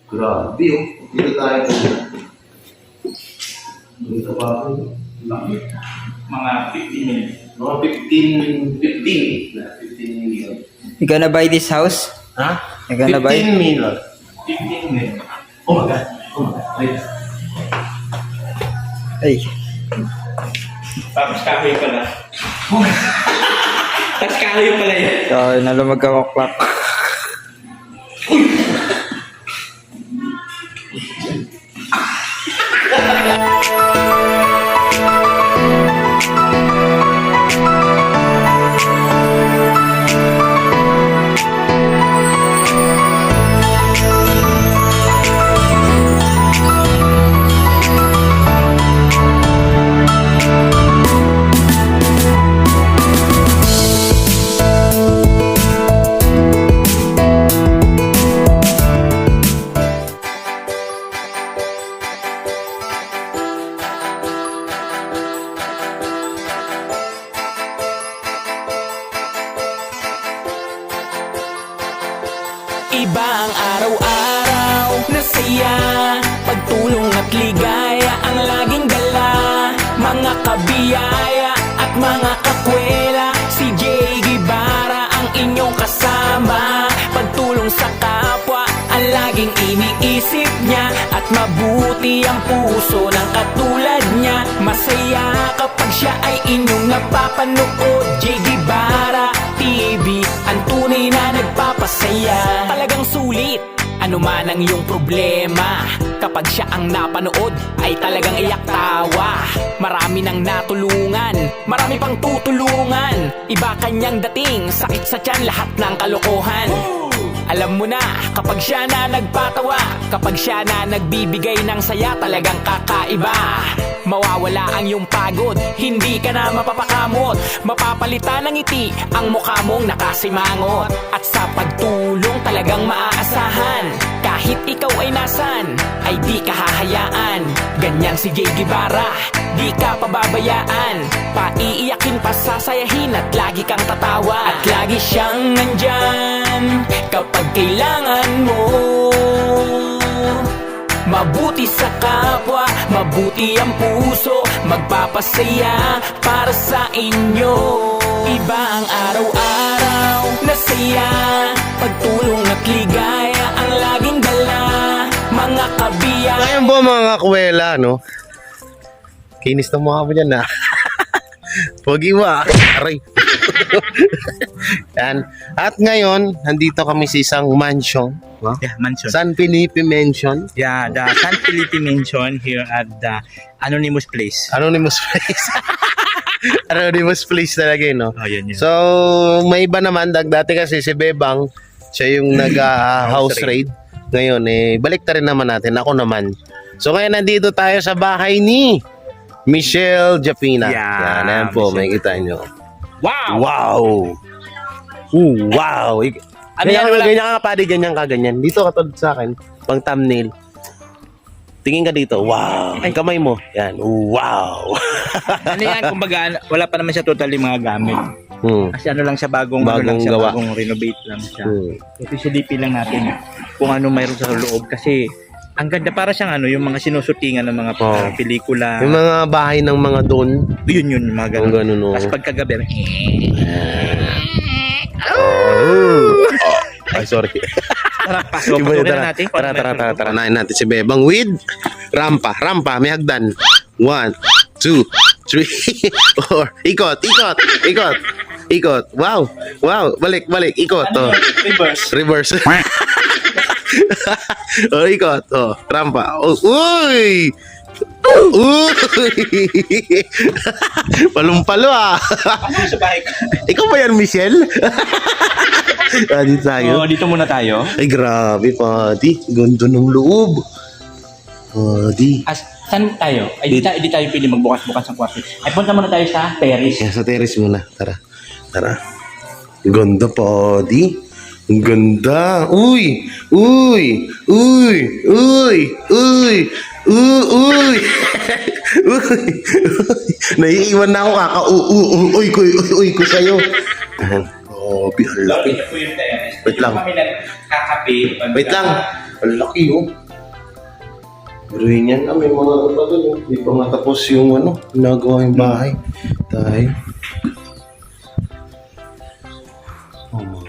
Grabe oh. Dito tayo. Dito pa ako. Mga 15 minutes. Mga 15 million. You gonna buy this house? Ha? You gonna buy? 15 million. 15 minutes. Oh my God. Oh my God. Wait. Ay. Tapos kahoy pala. Tapos kahoy pala yun. Nalumag ka clock. Iba ang araw-araw na saya, pagtulong at ligaya ang laging dala. Mga kabiyaya at mga kakwela, si Jay Guevara ang inyong kasama. Pagtulong sa kapwa ang laging iniisip niya, at mabuti ang puso ng katulad niya. Masaya kapag siya ay inyong napapanood. Jay Guevara TV, ang tunay na nagpapasaya. Talagang sulit, ano man ang iyong problema, kapag siya ang napanood ay talagang iyak tawa. Marami nang natulungan, marami pang tutulungan. Iba kanyang dating, sakit sa tiyan, lahat ng kalokohan. Alam mo na, kapag siya na nagpatawa, kapag siya na nagbibigay ng saya, talagang kakaiba. Mawawala ang iyong pagod, hindi ka na mapapakamot. Mapapalitan ng ngiti ang mukha mong nakasimangot. At sa pagtulong talagang maaasahan, kahit ikaw ay nasan, ay di ka hahayaan. Ganyan si Jay Guevara, di ka pababayaan. Paiiyakin, pasasayahin at lagi kang tatawa. At lagi siyang nandyan kapag kailangan mo. Mabuti sa kapwa, mabuti ang puso, magpapasaya para sa inyo. Iba ang araw-araw na saya, pagtulong at ligaya ang laging dala. Mga kabiyaya. Ngayon po mga kakwela, no? Kinis na mukha mo dyan, ha? Pogiwa. Aray. Yan. At ngayon, nandito kami sa isang mansion. No? Yeah, mansion. San Felipe Mansion. Yeah, the San Felipe Mansion here at the Anonymous Place. Anonymous place. Anonymous place talaga yun, no? Oh, yun. So, may iba naman. Dati kasi si Bebang, siya yung nag-house raid. Ngayon, balik ta rin naman natin. Ako naman. So, ngayon nandito tayo sa bahay ni Michelle Japina. Yeah, Yan po, Michelle. makikita nyo. Wow! Wow! Wow! Ano yan, wala- Ganyan ka, pare, ganyan ka, ganyan. Dito ka tulad sa akin, pang thumbnail. Tingin ka dito, wow. Ang kamay mo, yan, wow. Ano yan, kumbaga, wala pa naman siya totally mga gamit. Kasi ano lang siya, bagong Bagong siya, gawa. bagong renovate lang siya. Kasi silipin lang natin kung ano mayroon sa loob. Kasi ang ganda, para siyang ano, yung mga sinusutingan ng mga pelikula. Yung mga bahay ng mga don. Yun, yung mga Yung ganun. ganun, no. Tapos pagkagabi, Ay, sorry. tara, pasok na natin. Tara. Nain natin si Bebang with rampa. Rampa, may hagdan. 1, 2, 3, 4. Ikot. Wow. Balik. Ikot. Ano Oh. Reverse. Oh, ikot. Oh, rampa. Oh, uy! Palumpalo ah. Sa bahay ka. Ikaw ba yan, Michelle? Dito tayo. So, dito muna tayo. Ay, grabe, pati. Ganda ng loob. Pati. Saan tayo? Ay, di tayo pili magbukas-bukas ng kwarto. Ay, punta muna tayo sa terrace. Yan, sa terrace muna. Tara. Ganda, pati. Ang ganda. Uy! Naiiwan na ako uy ko sa'yo. Grabe, ang laki. Ito po yung terrace. Wait lang. Kami nagkakape. Wait lang. Ang laki oh. Biruin yan. May mga ano pa doon. Hindi pa matapos yung ginagawa yung bahay. Tayo.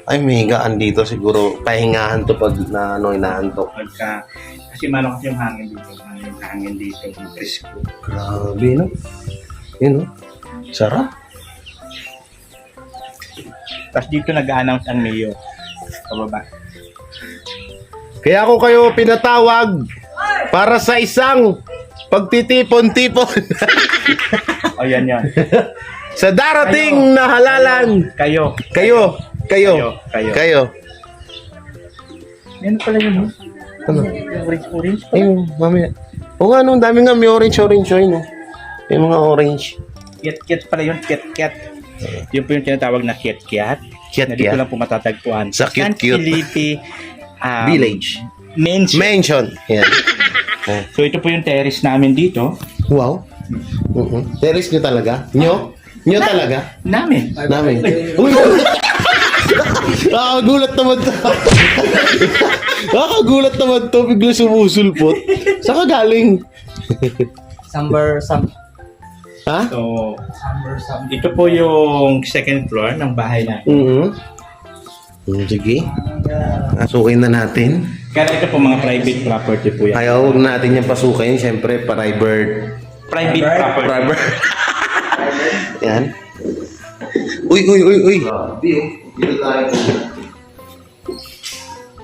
Ay, may higaan dito. Siguro pahingahan to pag inaantok. Kasi malo kasi yung hangin dito. Yung hangin dito. Yung presko. Grabe, no? Yun, no? Sarap. Tapos dito nag-announce ang mayor. Pababa. Kaya ako kayo pinatawag para sa isang pagtitipon-tipon O yan yan. sa darating na halalan. Kayo. Kayo. Meron pala yun. Ano? Yung orange. Ayun, mamaya. O nga, ang dami nga may orange, no? May mga orange. Kit pala yun. Kit. Yun po yung tinatawag na kit. Kit. Na dito lang po matatagpuan. Sa San cute. Felipe Village. Mansion. Mansion. Yan. So ito po yung terrace namin dito. Wow. Terrace nyo talaga? Nyo talaga? Namin. Uy! Nakakagulat naman to. Nakakagulat naman to. Bigla sumusulpot. Saan ka galing? Ha? So, ito po yung second floor ng bahay natin. Sige. Asukin na natin. Kaya ito po mga private property po yan. Kaya huwag natin yung pasukin. Siyempre, private. Private. Yan. Uy. Dito tayo.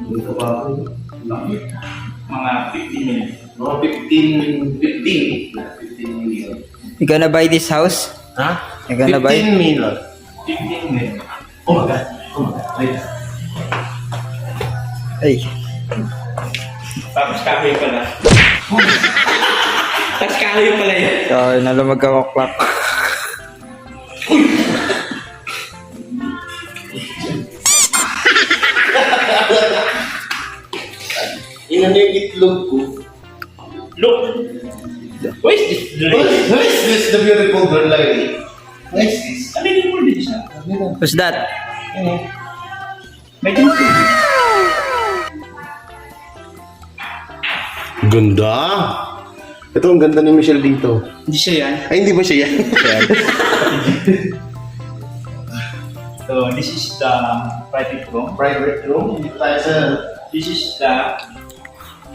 Dito pa ako. Mga 15 minutes. Mga 15 million. You gonna buy this house? Ha? You gonna buy? 15 million. 15 minutes. Oh my God. Wait. Ay. Tapos kahoy pala. Tapos kahoy pala yun. So, nalumag ka clock. Inan yung itlog ko. Look! Where is this? Who is this, the beautiful girl lady? Who is this? Ano yung more din siya? Who's that? May ganito. Ganda! Ito ang ganda ni Michelle dito. Hindi siya yan. Ay, hindi ba siya yan? So, this is the private room. Private room. Dito tayo sa This is the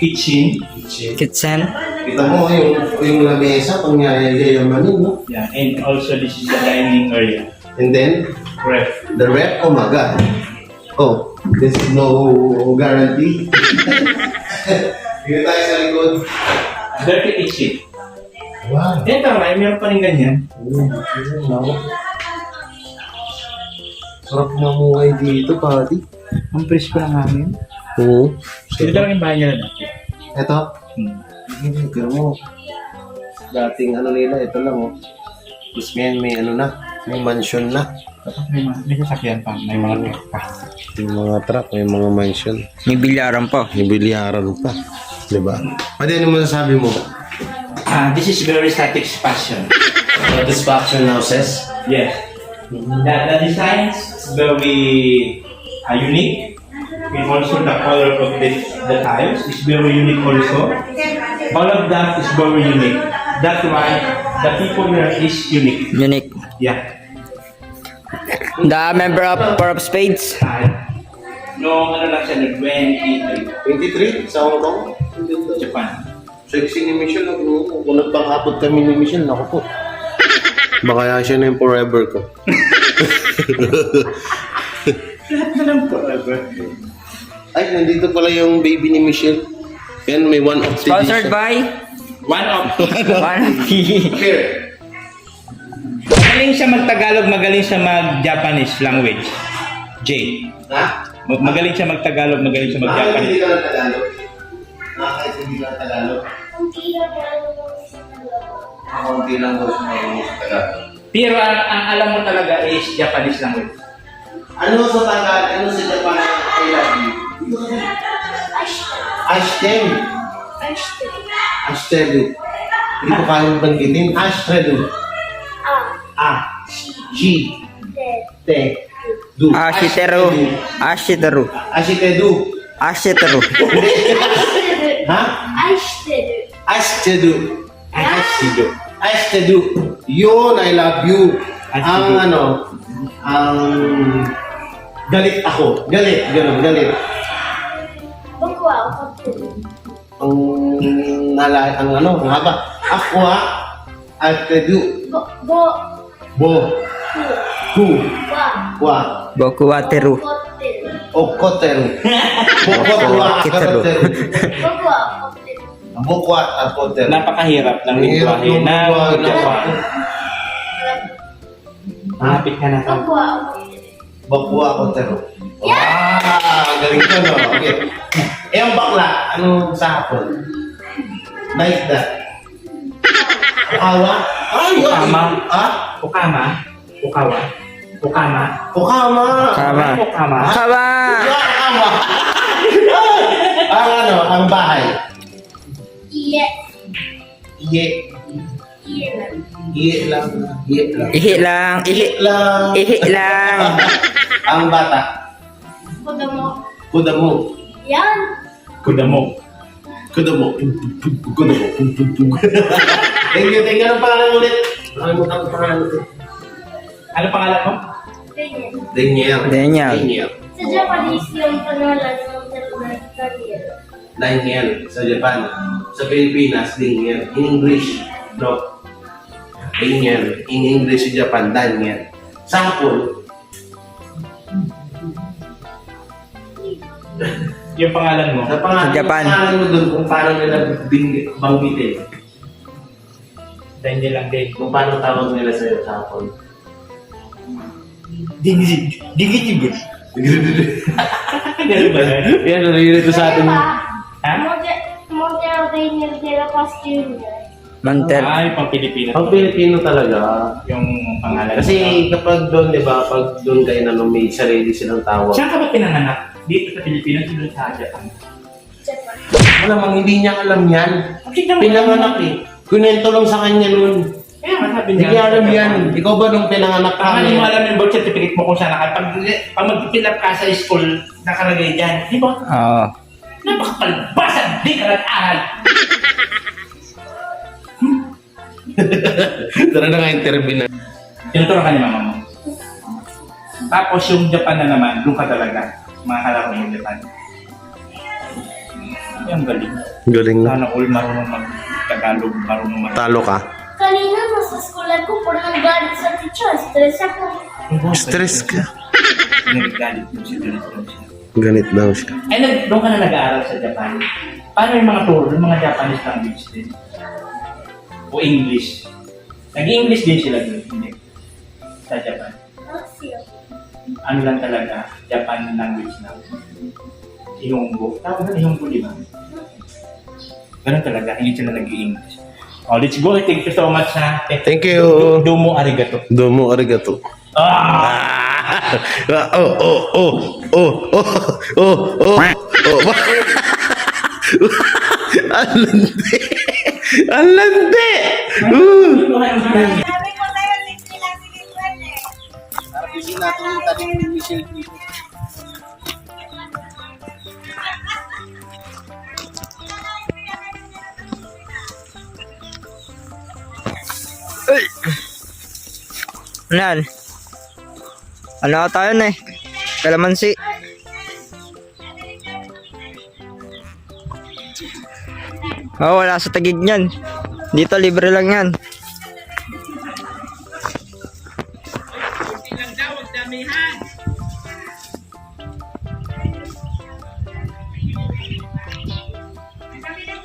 kitchen. Kitchen? kita mo yung lamesa pang yayamanin, no? Yeah, and also this is the dining area. And then, Ref. the rep, oh my God. Oh, this is no guarantee. Dito tayo sa likod. Dirty kitchen. Wow. Ito, meron pa rin ganyan. Sarap mamuhay dito, pati. Ang presko ng hangin. Oo. Ito lang yung bahay nila dati. Ito. Pero mo. Dating nila, ito lang, oh. Tapos ngayon may mansion na. Tapos may sasakyan pa, may mga truck pa. May mga truck, may mga mansion. May bilyaran pa. May bilyaran pa. Diba? Pwede ano masasabi mo? This is very satisfaction. Satisfaction houses? Yes. The design is very unique. And also the color of the tiles is very unique also. All of that is very unique. That's why the people here is unique. Unique. Yeah. The member of Four of Spades. No, ano lang siya, 23. 23? Sa Hong Kong? Japan. Sexy ni Michelle. Kung nagpangapot kami ni Michelle, naku po. Baka siya na yung forever ko. Lahat na lang forever. Ay, nandito pala yung baby ni Michelle. Yan, may one of the Sponsored by One of One of the Here. Magaling siya mag-Tagalog, magaling siya mag-Japanese language. J. Ha? Magaling siya mag-Tagalog, magaling siya Bakit hindi mag-Japanese. ka ng Tagalog? Bakit hindi ka ng Tagalog? Kaunti lang daw siya marunong sa Tagalog. Pero ang alam mo talaga is Japanese language. Ano sa Tagalog? Ano sa Japan? I love you. Ashten. Ashtelu. Hindi ko kayang banggitin. Ashtelu. G. Te. Du. Ashiteru. Ashiteru. Ashitedu. Ashiteru. Ha? 愛してる。 Ashitedu. Ashtido. Ashitedu. Yun, I love you. Ashitedu. Ang galit ako. Galit, gano'n, galit. 僕は怒ってる。 Ang haba. Aqua, Ashitedu. ぼ Bo, く ku, は wa, Boku wa teru. 怒ってる。 okoteru. Bokotwa, Kiteru. akateru. 僕は怒ってる。 Bokwa, akoteru. Napakahirap ng lingwahe ng Japan. Malapit ka na 僕は怒ってる。 Bokwa, akoteru. Galing ka, no? Okay. Eh, ang bakla, ano sa hapon? Like that. Ukawa? Ay, Ukama. Ah? Ukama. Ukawa. Ukama. Ukama. Kama. Ukama. Kama. Ukama. Ang bahay. 家。 Iye. 家なの。 Iye lang. Iye lang. Ihi lang. Ihi. Iye lang. Ihi lang. Ang bata. 子供。 Kudamo. やん。 Kudamo. Kudamo. Kudamo. Thank you. Ang pangalan ulit. Nakalimutan ko pangalan ulit. Ano pangalan mo? Daniel. Daniel. Daniel. Sa Japanese yung pangalan ng Daniel. Daniel. Sa Japan. Sa Pilipinas, Daniel. In English, no. Daniel. In English, sa Japan, Daniel. Sa Hapon, Yung pangalan mo? sa pangalan, Sa Japan. pangalan mo dun kung paano nila banggitin. Daniel lang din. Kung paano tawag nila sa'yo sa Hapon. Digit. Ganun ba yan? Yan, narinig sa atin. Ha? Montero Daniel de la Paz Jr. Manter. Ay, pang Pilipino. Pag Pilipino talaga. Yung pangalan Kasi kapag doon, di ba, pag doon kayo na may sarili silang tawag. Saan ka ba pinanganak? Dito sa Pilipinas, dito sa Japan. Japan. Malamang hindi niya alam yan. Tingnan mo. Pinanganak eh. Kunento lang sa kanya noon. Kaya masabi Hindi niya alam yan. Ikaw ba nung pinanganak ka? Paano mo alam yung birth certificate mo kung saan naka... Pag mag-fill up ka sa school, nakalagay dyan. Di ba? Oo. Napakapalbasan! Di ka nag-aral! Tara na nga interview na. Tinuturuan ka ni mama mo. Tapos yung Japan na naman, doon ka talaga. Mga kalaro yung Japan. Yung galing. Galing na. Sana all marunong mag-Tagalog, marunong mag... Talo ka. Kanina nasa school ako, parang nagalit sa teacher. Stress ako. Stress ka. Nagagalit yung si Galit daw siya. Ganit daw siya. Ay, doon ka na nag-aaral sa Japan. Paano yung mga turo, yung mga Japanese language din? O English? Nag-English din sila doon, hindi? Sa Japan. Asia. Ano lang talaga, Japan language lang. Ihonggo. Tawag na Ihonggo, di ba? Ganun talaga, hindi sila nag-English. Oh, let's go. Thank you so much, ha. Thank you. Domo arigato. Domo arigato. Ah! Alande. Alande. Sabi ko sa'yo, libre lang si Gilbert eh. Kasi natin yung taling Michelle dito. Nan. Ano tayo na eh? Kalamansi. Oh, wala sa Tagig niyan. Dito libre lang yan.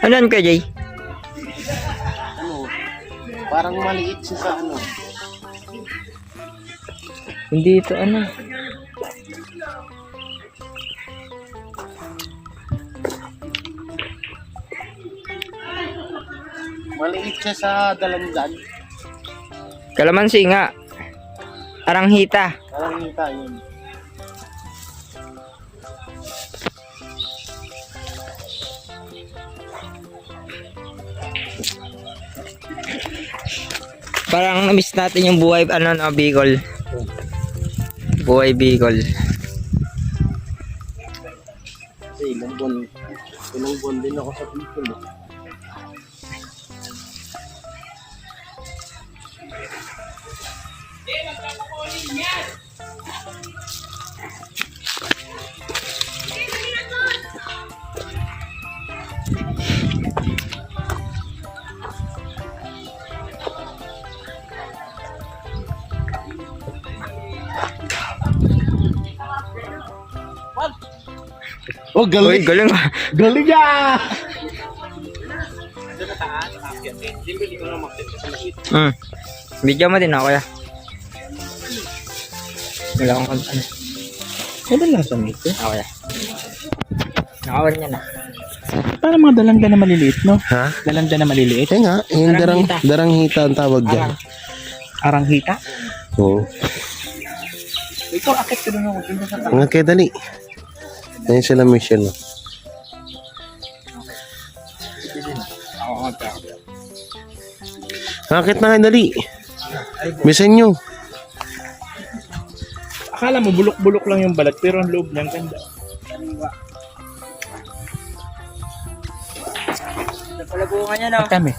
Ano yan, Kuya Jay? Parang maliit siya sa ano. Hindi ito ano. Maliit siya sa dalandan. Kalamansi nga. Aranghita. Parang hita yun. Parang na-miss natin yung buhay ano na Bicol. Buhay Bicol. Kasi Ilang buwan din ako sa Bicol. Oh, Uy, galing! galing. Galing ah! Video mo din ako ya. Wala akong ano. Ano lang sa mito? Ako ya. Nakawan niya na. Parang mga dalangga na maliliit, no? Ha? Dalangga na maliliit. Kaya nga, yung daranghita ang tawag dyan. Aranghita? Oo. Ikaw, akit ka doon ako. Punta sa Nga kaya dali. Ayun sila Michelle. Oh. Akit na kayo dali. Bisan nyo. Akala mo bulok-bulok lang yung balat pero ang loob niyan ganda. Napalagungan niya na. Kami.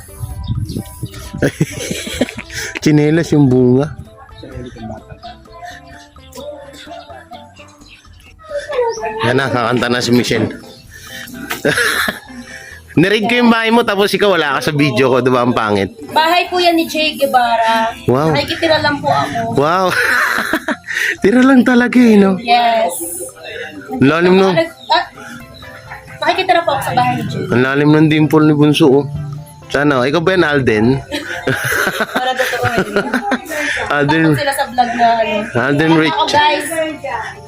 Chinelas yung bunga. Yan na, kakanta na si Michelle. Niread ko yung bahay mo tapos ikaw wala ka sa video ko, diba ang pangit? Bahay po yan ni Che Guevara. Wow. Nakikitira lang po ako. Wow! Tira lang talaga eh, no? Yes. Ang lalim no? Nakikitira po ako sa bahay ni Che. Ang lalim ng dimple ni Bunso, oh. Sana, ikaw ba yan, Alden? Para totoo Alden, Takot sila sa vlog na ano. Alden Rich. Ako guys,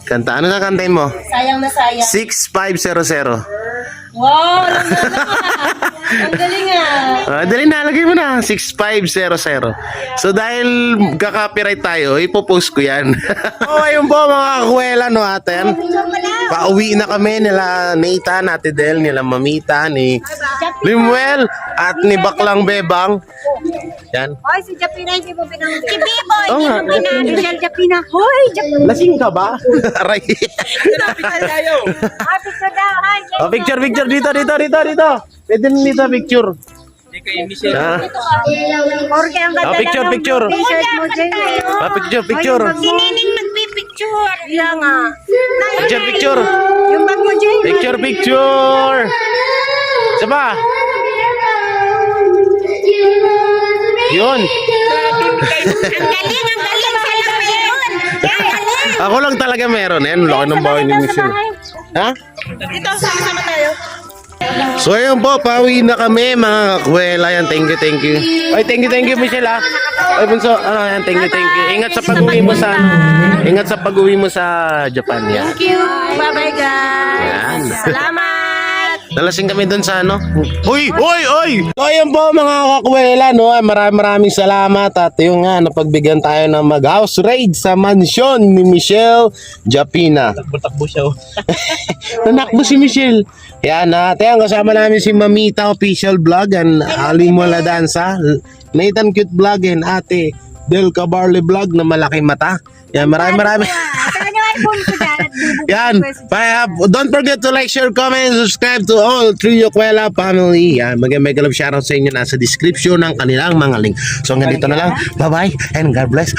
Kanta, ano kakantayin mo? sayang na sayang. 6500. Wow, ang galing ah. Dali na, lagay mo na. 6500. So dahil kaka-copyright tayo, ipopost ko yan. Ayun po mga kakwela, no aten. Pauwi na kami nila Nathan, Ate Del, nila Mamita, ni Limuel, at ni Baklang Bebang. Yan. Hoy, si Japina hindi mo binanggit. Si Biboy, Oo nga. Michelle Japina. Hoy, Japina. Lasing ka ba? Aray. Ah, picture daw. Hi, Oh, picture, picture. Dito. Pwede na dito, picture. Ah, Jorge, ang ganda picture, ng picture. t-shirt mo, Jay. Picture. Si Nining magpipicture. Iya nga. Picture. Yung bag mo, Jay. Picture. Isa pa. Yun. Ang galing sa lamin. Ako lang talaga meron. Ayan, laki ng bahay ni Michelle. Ha? Dito, sama-sama tayo. So ayun po, pauwi na kami mga kakwela. Yan, thank you. Ay, thank you Michelle ha. Ay, Bunso, yan, thank you. Ingat sa pag-uwi mo sa, Japan. Yan. Thank you. Bye-bye, guys. Yan. Salamat. Nalasing kami dun sa ano. Uy! So ayun po mga kakwela, no? Maraming salamat at yung nga, napagbigyan tayo ng mag-house raid sa mansyon ni Michelle Japina. Takbo siya. Nanakbo si Michelle. Yan, ate, ang kasama namin si Mamita Official Vlog and Ali Mola Danza, Nathan Cute Vlog and ate Del Cabarle Vlog na malaki mata. Yan, marami. Yan, don't forget to like, share, comment, subscribe to all Trio Cuela family. Yan, mag-mega love shoutout sa inyo nasa description ng kanilang mga link. So hanggang dito na lang. Bye-bye and God bless.